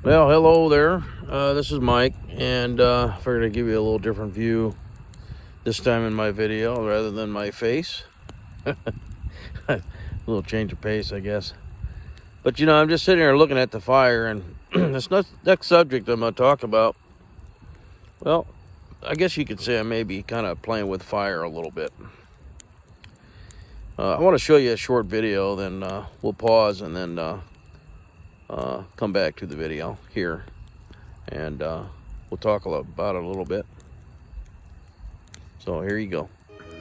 Well, hello there. This is Mike, and I figured I'd give you a little different view this time in my video rather than my face. A little change of pace, I guess. But you know, I'm just sitting here looking at the fire, and this next subject I'm going to talk about, well, I guess you could say I may be kind of playing with fire a little bit. I want to show you a short video, then we'll pause and then come back to the video here, and we'll talk about it a little bit. So here you go.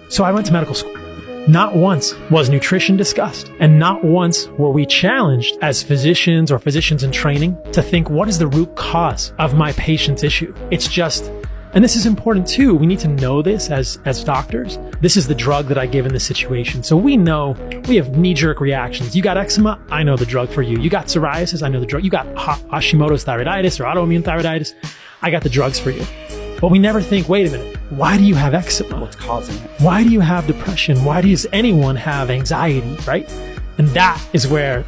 So I went to medical school. Not once was nutrition discussed, and not once were we challenged as physicians or physicians in training to think, what is the root cause of my patient's issue? It's just, and this is important too, we need to know this as doctors. This is the drug that I give in this situation. So we know we have knee-jerk reactions. You got eczema, I know the drug for you. You got psoriasis, I know the drug. You got Hashimoto's thyroiditis or autoimmune thyroiditis, I got the drugs for you. But we never think, wait a minute, why do you have eczema? What's causing it? Why do you have depression? Why does anyone have anxiety, right? And that's where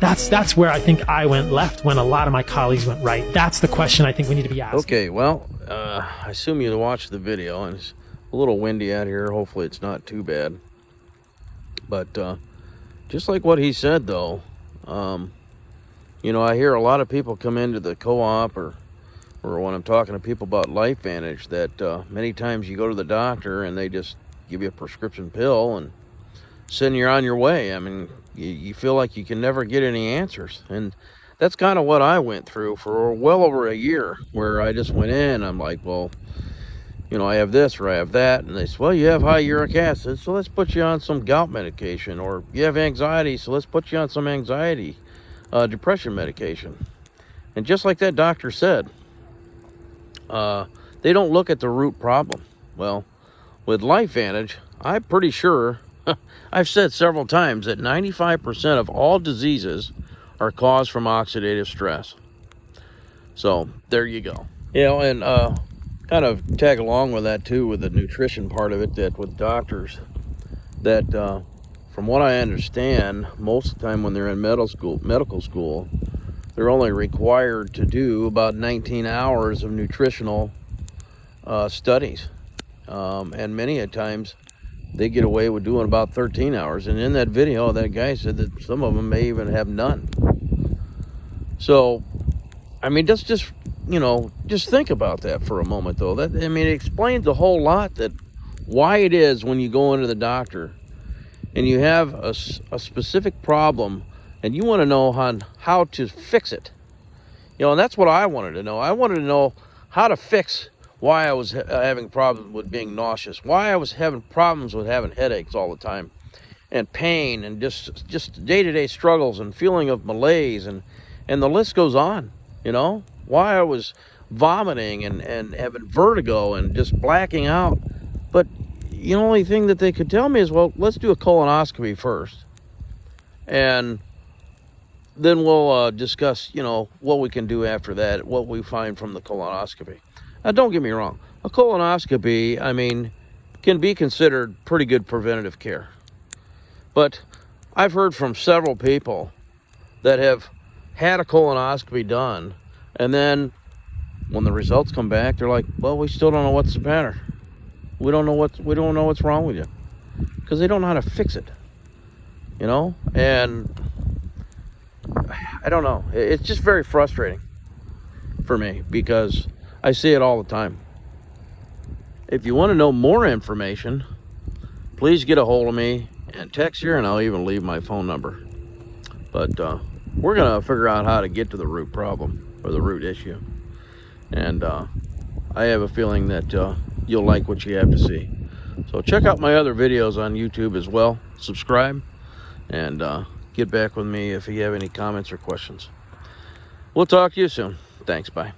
I think I went left when a lot of my colleagues went right. That's the question I think we need to be asking. Okay, well, I assume you watched the video, and it's a little windy out here. Hopefully it's not too bad. But just like what he said, though, you know, I hear a lot of people come into the co-op or when I'm talking to people about LifeVantage, that many times you go to the doctor and they just give you a prescription pill and send you on your way. I mean, you feel like you can never get any answers. And that's kind of what I went through for well over a year, where I just went in, I'm like, well, you know, I have this or I have that. And they said, well, you have high uric acid, so let's put you on some gout medication. Or you have anxiety, so let's put you on some anxiety, depression medication. And just like that doctor said, they don't look at the root problem. Well, with LifeVantage, I'm pretty sure, I've said several times that 95% of all diseases are caused from oxidative stress. So there you go. You know, and kind of tag along with that too, with the nutrition part of it, that with doctors, that from what I understand, most of the time when they're in medical school, they're only required to do about 19 hours of nutritional studies. And many a times they get away with doing about 13 hours. And in that video, that guy said that some of them may even have none. So, I mean, just you know, just think about that for a moment, though. That, I mean, it explains a whole lot, that why it is when you go into the doctor and you have a specific problem and you want to know how to fix it. You know, and that's what I wanted to know. I wanted to know how to fix why I was having problems with being nauseous, why I was having problems with having headaches all the time, and pain, and just day-to-day struggles and feeling of malaise, and the list goes on, you know, why I was vomiting and having vertigo and just blacking out. But the only thing that they could tell me is, well, let's do a colonoscopy first. And then we'll discuss, you know, what we can do after that, what we find from the colonoscopy. Now, don't get me wrong. A colonoscopy, I mean, can be considered pretty good preventative care. But I've heard from several people that have had a colonoscopy done, and then when the results come back, they're like, well, we still don't know what's the matter. We don't know what's wrong with you, because they don't know how to fix it, you know? And I don't know. It's just very frustrating for me, because I see it all the time. If you want to know more information, please get a hold of me and text here, and I'll even leave my phone number. But we're going to figure out how to get to the root problem, or the root issue. And I have a feeling that you'll like what you have to see. So check out my other videos on YouTube as well. Subscribe, and get back with me if you have any comments or questions. We'll talk to you soon. Thanks. Bye.